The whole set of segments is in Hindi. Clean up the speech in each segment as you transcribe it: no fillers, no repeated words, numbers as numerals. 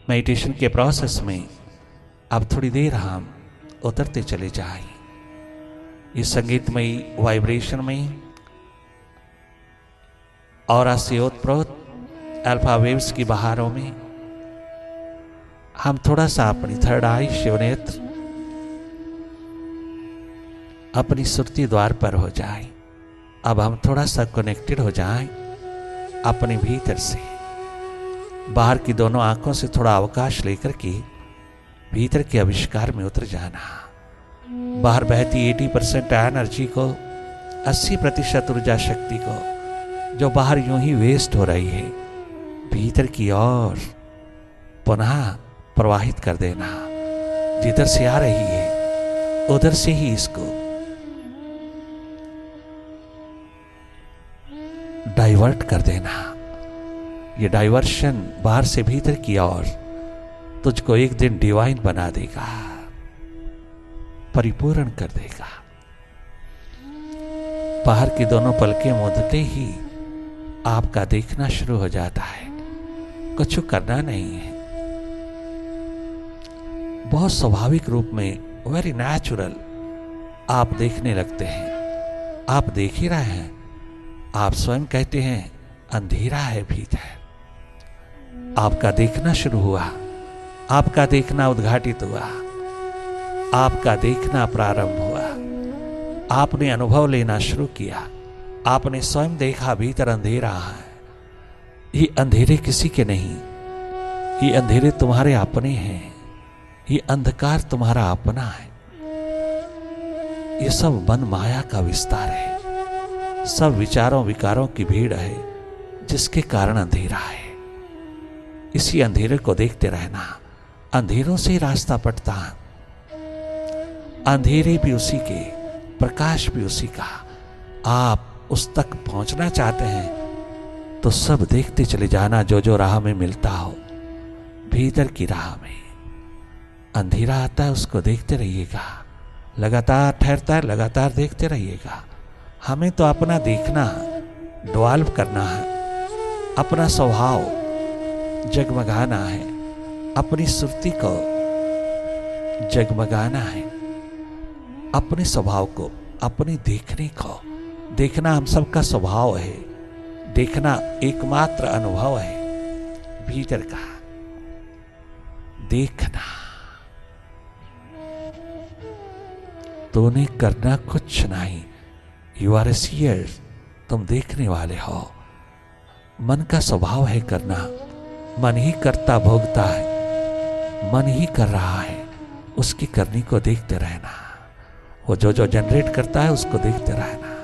मेडिटेशन के प्रोसेस में अब थोड़ी देर हम उतरते चले जाएं इस संगीतमयी वाइब्रेशन में और से ओतप्रोत अल्फा वेव्स की बहारों में हम थोड़ा सा अपनी थर्ड आई शिवनेत्र अपनी सुरती द्वार पर हो जाए। अब हम थोड़ा सा कनेक्टेड हो जाएं अपने भीतर से। बाहर की दोनों आंखों से थोड़ा अवकाश लेकर के भीतर के आविष्कार में उतर जाना। बाहर बहती 80% एनर्जी को, 80% ऊर्जा शक्ति को जो बाहर यूं ही वेस्ट हो रही है, भीतर की ओर पुनः प्रवाहित कर देना। जिधर से आ रही है उधर से ही इसको डाइवर्ट कर देना। ये डाइवर्शन बाहर से भीतर की ओर तुझको एक दिन डिवाइन बना देगा, परिपूर्ण कर देगा। बाहर की दोनों पलकें मूंदते ही आपका देखना शुरू हो जाता है। कुछ करना नहीं है, बहुत स्वाभाविक रूप में, वेरी नेचुरल आप देखने लगते हैं। आप देख ही रहे हैं। आप स्वयं कहते हैं अंधेरा है भीतर। आपका देखना शुरू हुआ, आपका देखना उद्घाटित हुआ, आपका देखना प्रारंभ हुआ। आपने अनुभव लेना शुरू किया। आपने स्वयं देखा भीतर अंधेरा है। ये अंधेरे किसी के नहीं, ये अंधेरे तुम्हारे अपने हैं। ये अंधकार तुम्हारा अपना है। ये सब मन माया का विस्तार है। सब विचारों विकारों की भीड़ है जिसके कारण अंधेरा है। इसी अंधेरे को देखते रहना। अंधेरों से ही रास्ता पड़ता है। अंधेरे भी उसी के, प्रकाश भी उसी का। आप उस तक पहुंचना चाहते हैं तो सब देखते चले जाना जो जो राह में मिलता हो। भीतर की राह में अंधेरा आता है, उसको देखते रहिएगा। लगातार ठहरता है, लगातार देखते रहिएगा। हमें तो अपना देखना डेवलप करना है, अपना स्वभाव जगमगाना है, अपनी सुरती को जगमगाना है, अपने स्वभाव को, अपने देखने को। देखना हम सबका स्वभाव है। देखना एकमात्र अनुभव है भीतर का। देखना तूने करना कुछ नहीं। You are a seer. तुम देखने वाले हो। मन का स्वभाव है करना। मन ही करता भोगता है। मन ही कर रहा है। उसकी करनी को देखते रहना। वो जो जो जनरेट करता है उसको देखते रहना।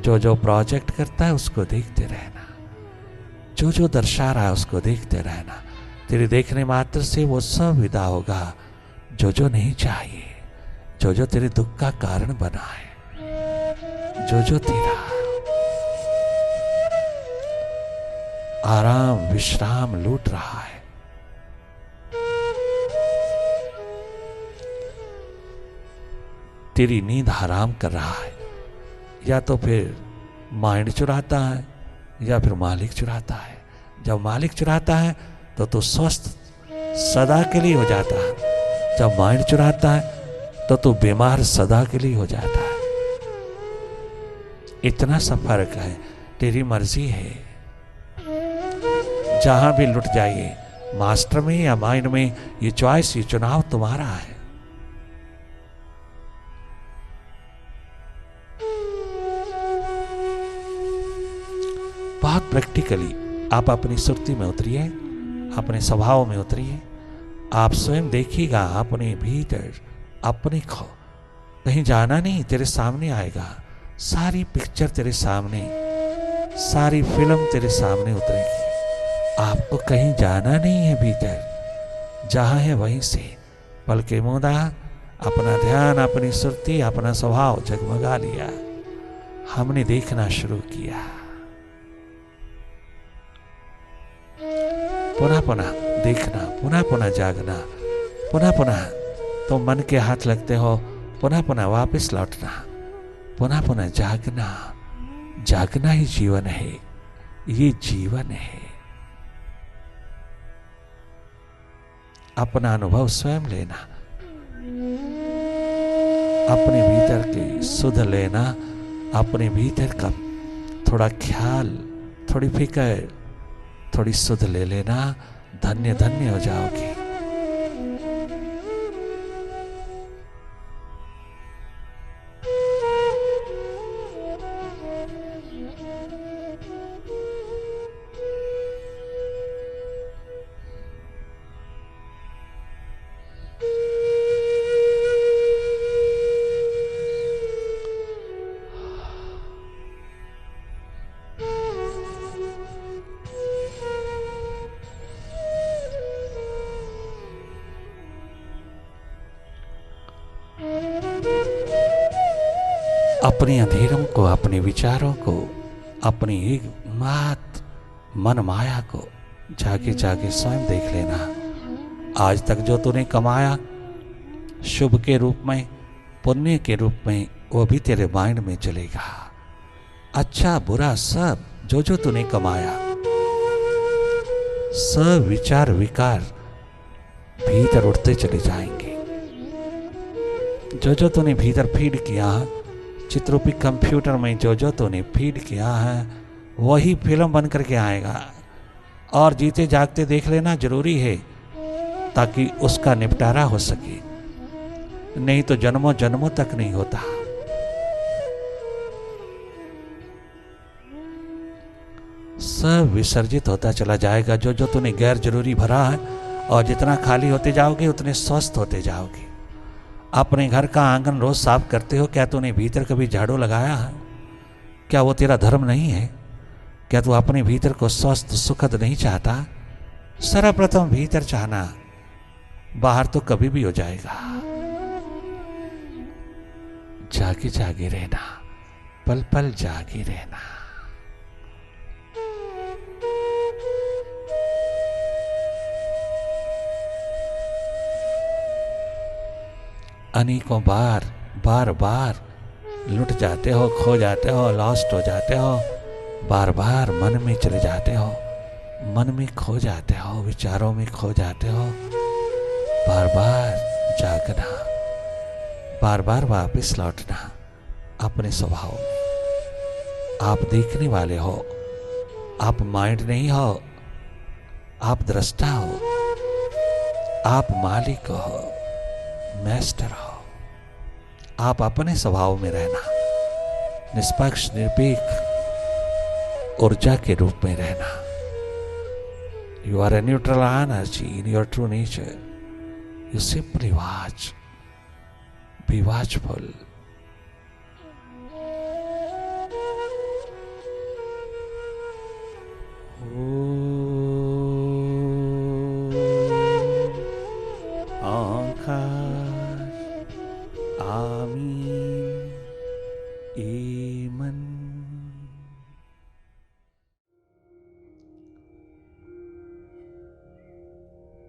जो जो प्रोजेक्ट करता है उसको देखते रहना। जो जो दर्शा रहा है उसको देखते रहना। तेरे देखने मात्र से वो सब विदा होगा जो जो नहीं चाहिए, जो जो तेरे दुख का कारण बना है, जो जो तेरा आराम विश्राम लूट रहा है। तेरी नींद हराम कर रहा है। या तो फिर माइंड चुराता है या फिर मालिक चुराता है। जब मालिक चुराता है तो तू स्वस्थ सदा के लिए हो जाता है। जब माइंड चुराता है तो तू बीमार सदा के लिए हो जाता है। इतना सा फर्क है। तेरी मर्जी है। जहां भी लुट जाइए, मास्टर में या माइंड में, ये चॉइस, ये चुनाव तुम्हारा है। बहुत प्रैक्टिकली आप अपनी सुरती में उतरिए, अपने स्वभाव में उतरिए। आप स्वयं देखिएगा अपने भीतर अपने को। कहीं जाना नहीं, तेरे सामने आएगा। सारी पिक्चर तेरे सामने, सारी फिल्म तेरे सामने उतरेगी। आपको कहीं जाना नहीं है। भीतर जहां है वहीं से पलके मूंदा, अपना ध्यान, अपनी सुरती, अपना स्वभाव जगमगा लिया। हमने देखना शुरू किया। पुनः पुनः देखना, पुनः पुनः जागना, पुनः पुनः तुम मन के हाथ लगते हो, पुनः पुनः वापस लौटना, पुनः पुनः जागना। जागना ही जीवन है। ये जीवन है। अपना अनुभव स्वयं लेना, अपने भीतर की सुध लेना, अपने भीतर का थोड़ा ख्याल, थोड़ी फिक्र, थोड़ी सुध ले लेना, धन्य धन्य हो जाओगे। अपने अंधेरों को, अपने विचारों को, अपनी एक मात मन माया को जाके जाके स्वयं देख लेना। आज तक जो तूने कमाया शुभ के रूप में, पुण्य के रूप में, वो भी तेरे माइंड में चलेगा। अच्छा बुरा सब जो जो तूने कमाया, सब विचार विकार भीतर उठते चले जाएंगे। जो जो तूने भीतर फीड किया, चित्रूपी कंप्यूटर में जो जो तूने फीड किया है, वही फिल्म बन करके आएगा। और जीते जागते देख लेना जरूरी है, ताकि उसका निपटारा हो सके, नहीं तो जन्मों जन्मों तक नहीं होता। सब विसर्जित होता चला जाएगा जो जो तूने गैर जरूरी भरा है, और जितना खाली होते जाओगे उतने स्वस्थ होते जाओगे। अपने घर का आंगन रोज साफ करते हो, क्या तूने भीतर कभी झाड़ू लगाया है? क्या वो तेरा धर्म नहीं है? क्या तू अपने भीतर को स्वस्थ सुखद नहीं चाहता? सर्वप्रथम भीतर चाहना, बाहर तो कभी भी हो जाएगा। जागे जागे रहना, पल पल जागे रहना। अनेकों बार बार बार लुट जाते हो, खो जाते हो, लॉस्ट हो जाते हो, बार बार मन में चले जाते हो, मन में खो जाते हो, विचारों में खो जाते हो। बार बार जागना, बार बार वापस लौटना अपने स्वभाव में। आप देखने वाले हो, आप माइंड नहीं हो, आप दृष्टा हो, आप मालिक हो, मास्टर हो। आप अपने स्वभाव में रहना, निष्पक्ष निरपेक्ष ऊर्जा के रूप में रहना। You are a neutral energy in your true nature. You simply watch, be watchful.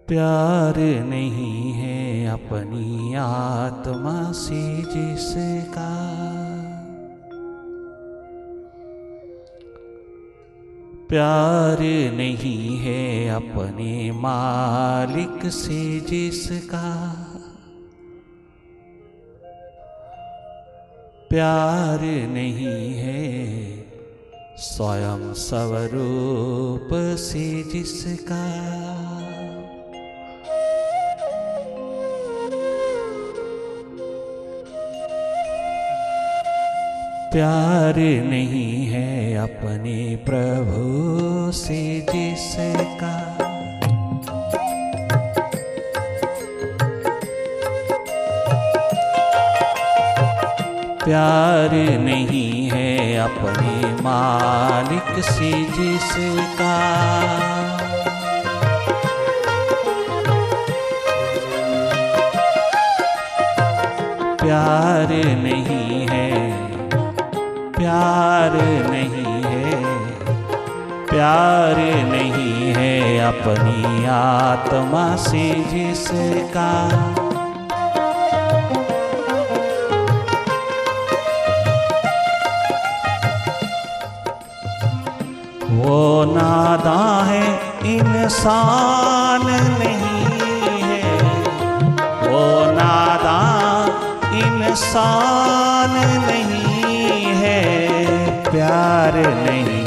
प्यार नहीं है अपनी आत्मा से जिसका, प्यार नहीं है अपने मालिक से जिसका, प्यार नहीं है स्वयं स्वरूप से जिसका। प्यार नहीं है अपने प्रभु से जिसका, प्यार नहीं है अपने मालिक से जिसका। प्यार नहीं है, प्यार नहीं है, प्यार नहीं है अपनी आत्मा से जिसका। वो नादां है, इंसान नहीं है, इंसान नहीं है, प्यार नहीं,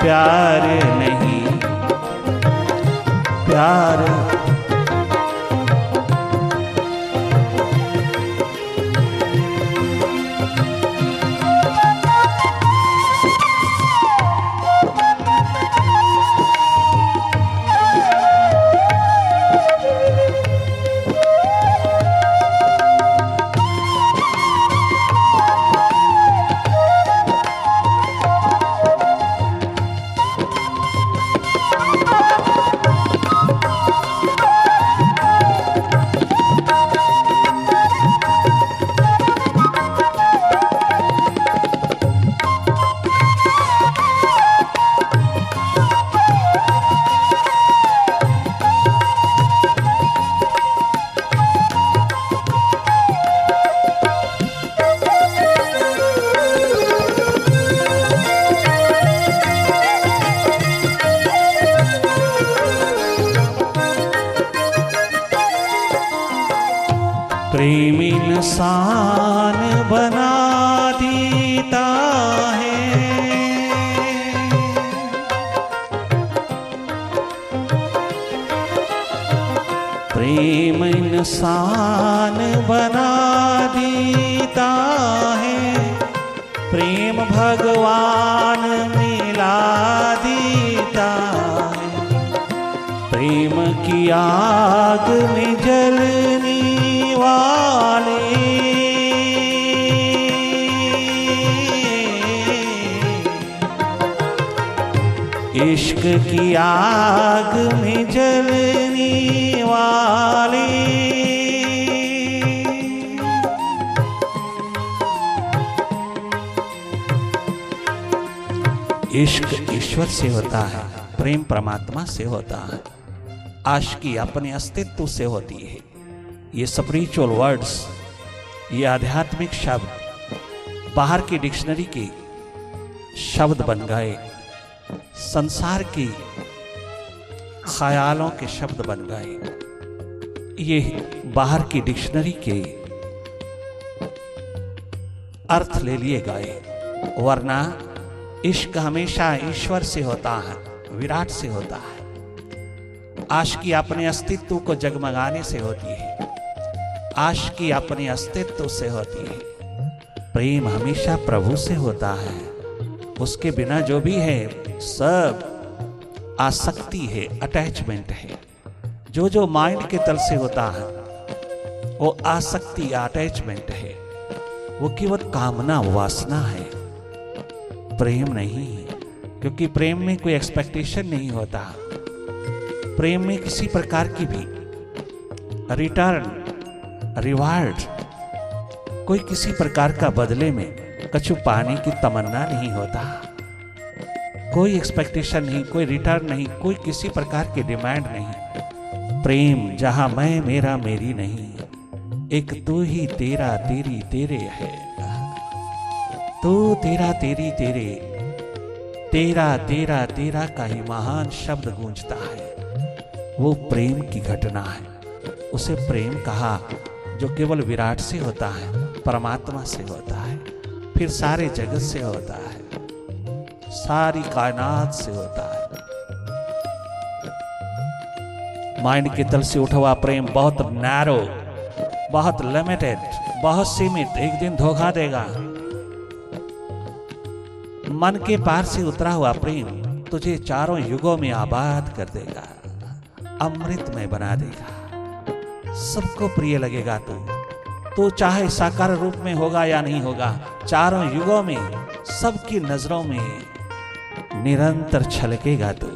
प्यार नहीं, प्यार। प्रेम इंसान बना देता है, प्रेम इंसान बना देता है, प्रेम भगवान मिला देता है, प्रेम की आग में जलने वाले इश्क की आग में जलने वाले इश्क ईश्वर से होता है, प्रेम परमात्मा से होता है, आशिकी अपने अस्तित्व से होती है। ये स्पिरिचुअल वर्ड्स, ये आध्यात्मिक शब्द बाहर की डिक्शनरी के शब्द बन गए, संसार के ख्यालों के शब्द बन गए, ये बाहर की डिक्शनरी के अर्थ ले लिए गए। वरना इश्क हमेशा ईश्वर से होता है, विराट से होता है। आशिकी अपने अस्तित्व को जगमगाने से होती है, आशिकी अपने अस्तित्व से होती है। प्रेम हमेशा प्रभु से होता है, उसके बिना जो भी है सब आसक्ति है, अटैचमेंट है। जो जो माइंड के तल से होता है वो आसक्ति, अटैचमेंट है, वो केवल कामना, वासना है, प्रेम नहीं है। क्योंकि प्रेम में कोई एक्सपेक्टेशन नहीं होता, प्रेम में किसी प्रकार की भी रिटर्न, रिवार्ड, कोई किसी प्रकार का बदले में कछु पाने की तमन्ना नहीं होता, कोई एक्सपेक्टेशन नहीं, कोई रिटर्न नहीं, कोई किसी प्रकार की डिमांड नहीं। प्रेम जहां मैं, मेरा, मेरी नहीं, एक तू ही तेरा, तेरी, तेरे है। तू तेरा, तेरी, तेरे, तेरा, तेरा, तेरा का ही महान शब्द गूंजता है। वो प्रेम की घटना है, उसे प्रेम कहा जो केवल विराट से होता है, परमात्मा से होता है, फिर सारे जगत से होता है, सारी कायनात से होता है। माइंड के तल से उठा हुआ प्रेम बहुत नैरो, बहुत लिमिटेड, बहुत सीमित, एक दिन धोखा देगा। मन के पार से उतरा हुआ प्रेम तुझे चारों युगों में आबाद कर देगा, अमृतमय बना देगा, सबको प्रिय लगेगा। तू चाहे साकार रूप में होगा या नहीं होगा, चारों युगों में सबकी नजरों में निरंतर छलकेगा तू,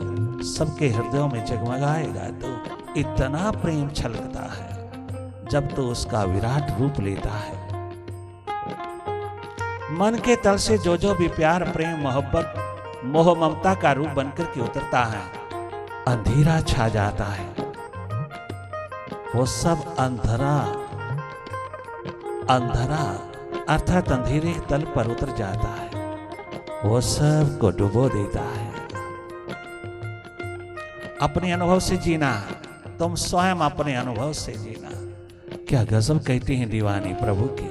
सबके हृदयों में जगमगाएगा तू। इतना प्रेम छलकता है जब तू उसका विराट रूप लेता है। मन के तल से जो जो भी प्यार, प्रेम, मोहब्बत, मोह, ममता का रूप बनकर के उतरता है, अंधेरा छा जाता है। वो सब अंधेरा, अंधेरा अर्थात अंधेरे तल पर उतर जाता है, वो सब को डुबो देता है। अपने अनुभव से जीना, तुम स्वयं अपने अनुभव से जीना। क्या गजब कहते हैं दीवाने प्रभु के।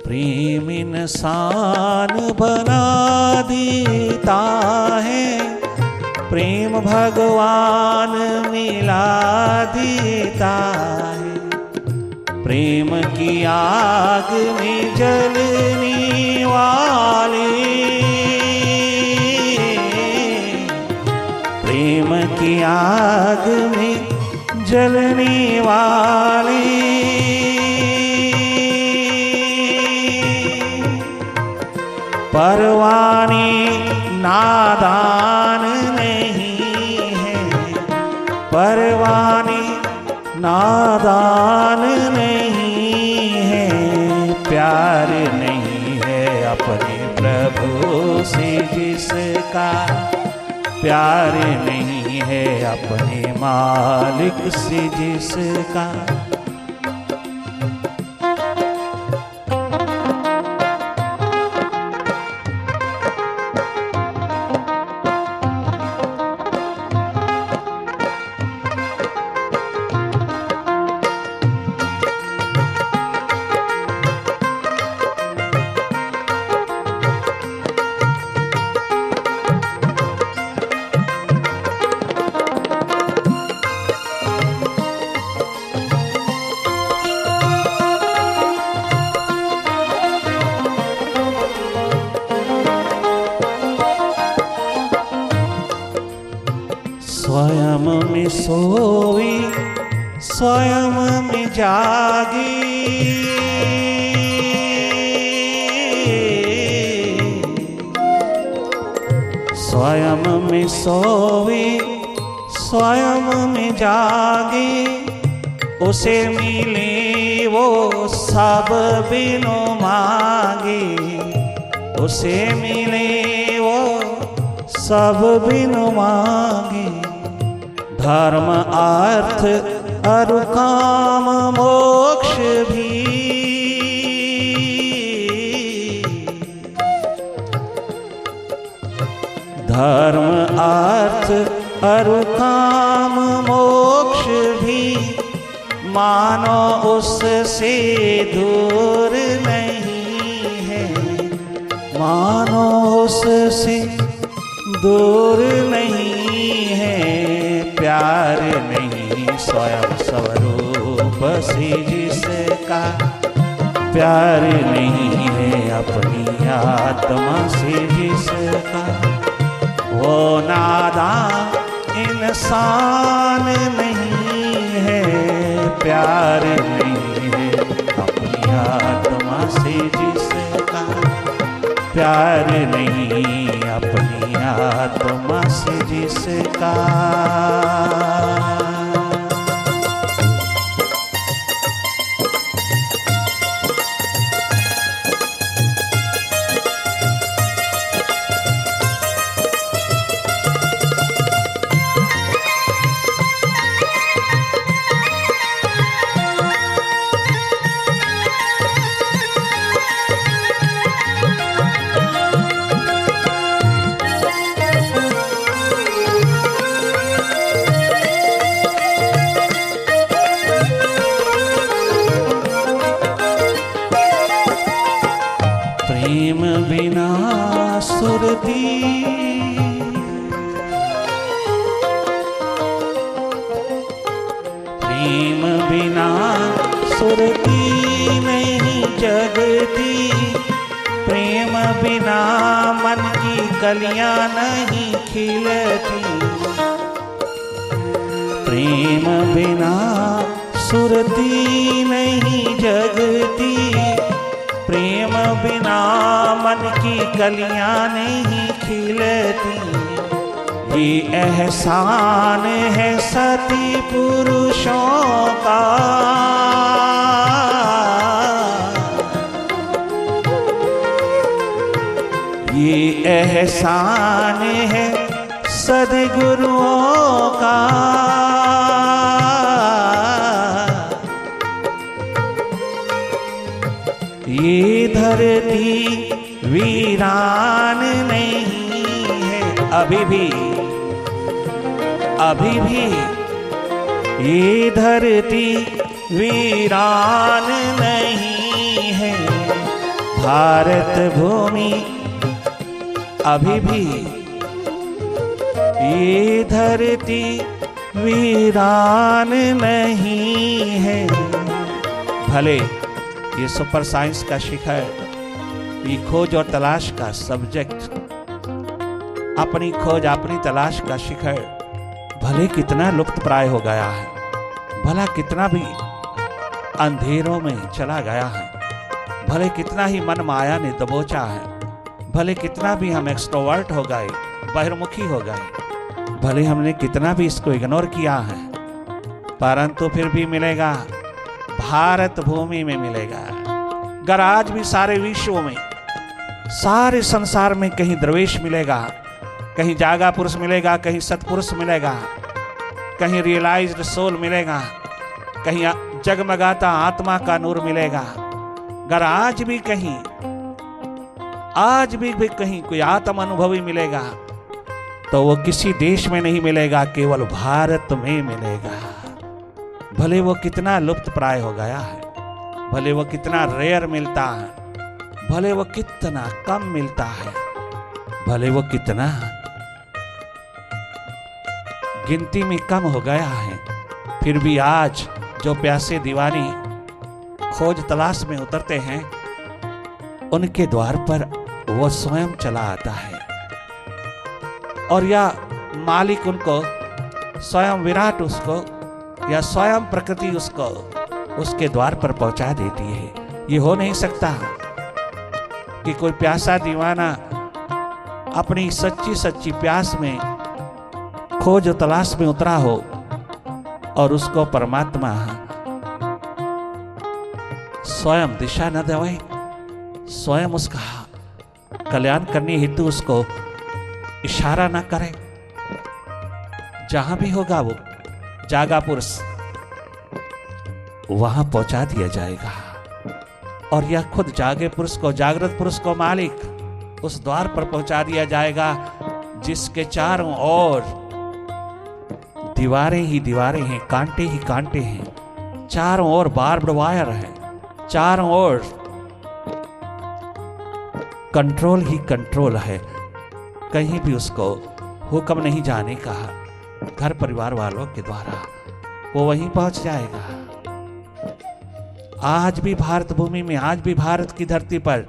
प्रेम इंसान बना देता है, प्रेम भगवान मिला देता है। प्रेम की आग में जलने वाले, प्रेम की आग में जलने वाले, परवाने नादान नहीं है, परवाने नादान नहीं है। प्यार नहीं है अपने प्रभु से जिसका, प्यार नहीं है अपने मालिक से जिसका। स्वयं में सोई स्वयं में जागी, स्वयं में सोई स्वयं में जागी। उसे मिले वो सब बिनु मांगे, उसे मिले वो सब बिनु मांगे। धर्म अर्थ और काम मोक्ष भी, धर्म अर्थ और काम मोक्ष भी मानो उससे दूर नहीं है, मानो उससे दूर नहीं है। प्यार नहीं स्वयं स्वरूप से जिसका, प्यार नहीं है अपनी आत्मा से जिसका। वो नादान इंसान नहीं है, प्यार नहीं है अपनी आत्मा से जिसका। प्यार नहीं अपनी आत्मा से जिसका। प्रेम बिना सुरती, प्रेम बिना सुरती नहीं जगती। प्रेम बिना मन की कलियां नहीं खिलती। प्रेम बिना सुरती नहीं जगती। प्रेम बिना मन की कलियां नहीं खिलती। ये एहसान है सती पुरुषों का, ये एहसान है सद्गुरुओं का। ये धरती वीरान नहीं है, अभी भी ये धरती वीरान नहीं है, भारत भूमि अभी भी ये धरती वीरान नहीं है। भले ये सुपर साइंस का शिखर, ये खोज और तलाश का सब्जेक्ट, अपनी खोज अपनी तलाश का शिखर भले कितना लुप्त प्राय हो गया है, भला कितना भी अंधेरों में चला गया है, भले कितना ही मन माया ने दबोचा है, भले कितना भी हम एक्सट्रोवर्ट हो गए, बहिर्मुखी हो गए, भले हमने कितना भी इसको इग्नोर किया है, परंतु फिर भी मिलेगा, भारत भूमि में मिलेगा। अगर आज भी सारे विश्व में, सारे संसार में कहीं द्रवेश मिलेगा, कहीं जागा पुरुष मिलेगा, कहीं सतपुरुष मिलेगा, कहीं रियलाइज्ड सोल मिलेगा, कहीं जगमगाता आत्मा का नूर मिलेगा। अगर आज भी कहीं कोई आत्म अनुभवी मिलेगा तो वो किसी देश में नहीं मिलेगा, केवल भारत में मिलेगा। भले वो कितना लुप्त प्राय हो गया है, भले वो कितना रेयर मिलता है, भले वो कितना कम मिलता है, भले वो कितना गिनती में कम हो गया है, फिर भी आज जो प्यासे दीवानी खोज तलाश में उतरते हैं, उनके द्वार पर वो स्वयं चला आता है और या मालिक उनको स्वयं विराट उसको या स्वयं प्रकृति उसको उसके द्वार पर पहुंचा देती है। ये हो नहीं सकता कि कोई प्यासा दीवाना अपनी सच्ची सच्ची प्यास में खोज तलाश में उतरा हो और उसको परमात्मा स्वयं दिशा न देवे, स्वयं उसका कल्याण करने हेतु उसको इशारा ना करे। जहां भी होगा वो जागा पुरुष वहां पहुंचा दिया जाएगा और यह खुद जागे पुरुष को, जागृत पुरुष को मालिक उस द्वार पर पहुंचा दिया जाएगा जिसके चारों ओर दीवारें ही दीवारें हैं, कांटे ही कांटे हैं, चारों ओर बार्ब्ड वायर है, चारों ओर कंट्रोल ही कंट्रोल है। कहीं भी उसको हुक्म नहीं जाने का, घर परिवार वालों के द्वारा वो वहीं पहुंच जाएगा। आज भी भारत भूमि में, आज भी भारत की धरती पर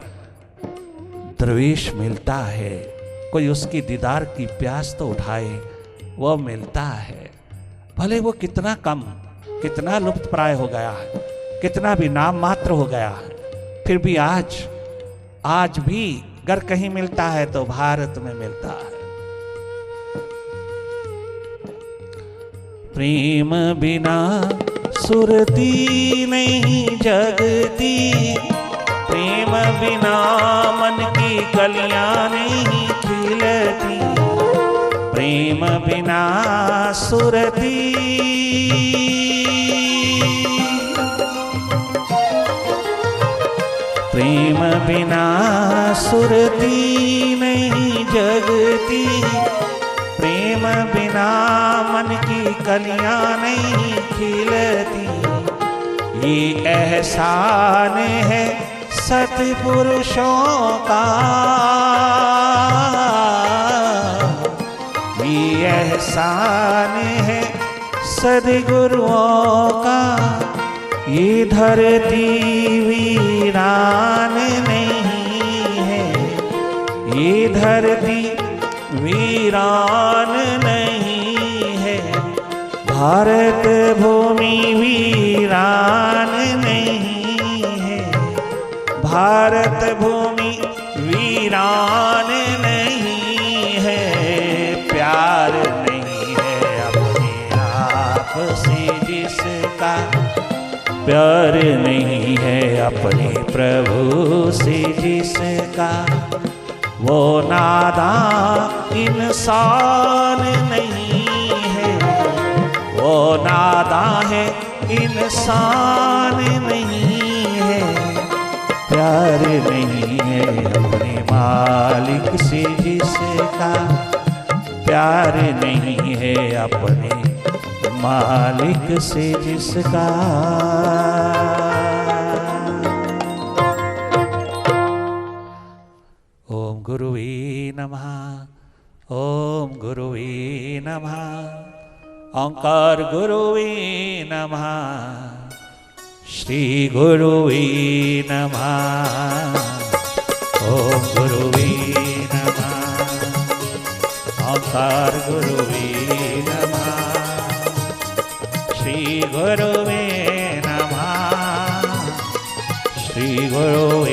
द्रवेश मिलता है। कोई उसकी दीदार की प्यास तो उठाए, वो मिलता है। भले वो कितना कम, कितना लुप्त प्राय हो गया है, कितना भी नाम मात्र हो गया है, फिर भी आज भी अगर कहीं मिलता है तो भारत में मिलता है। प्रेम बिना सुरती नहीं जगती, प्रेम बिना मन की कलियां नहीं खिलती, प्रेम बिना सुरती, प्रेम बिना सुरती नहीं जगती, प्रेम बिना मन की कलियां नहीं खिलती। ये एहसान है सतपुरुषों का, ये एहसान है सद्गुरुओं का। ये धरती वीरान नहीं है, ये धरती वीरान नहीं है, भारत भूमि वीरान नहीं है, भारत भूमि वीरान नहीं है। प्यार नहीं है अपने आप से जिसका, प्यार नहीं है अपने प्रभु से जिसका, वो नादान इंसान नहीं है, वो नादान है इंसान नहीं है। प्यार नहीं है अपने मालिक से जिसका, प्यार नहीं है अपने मालिक से जिसका। ओम गुरुवे नमः, ओम गुरुवे नमः, ओंकार गुरुवे नमः, श्री गुरुवे नमः। ओम गुरुवे नमः, ओंकार गुरुवे नमः, श्री गुरुवे नमः, श्री गुरुवे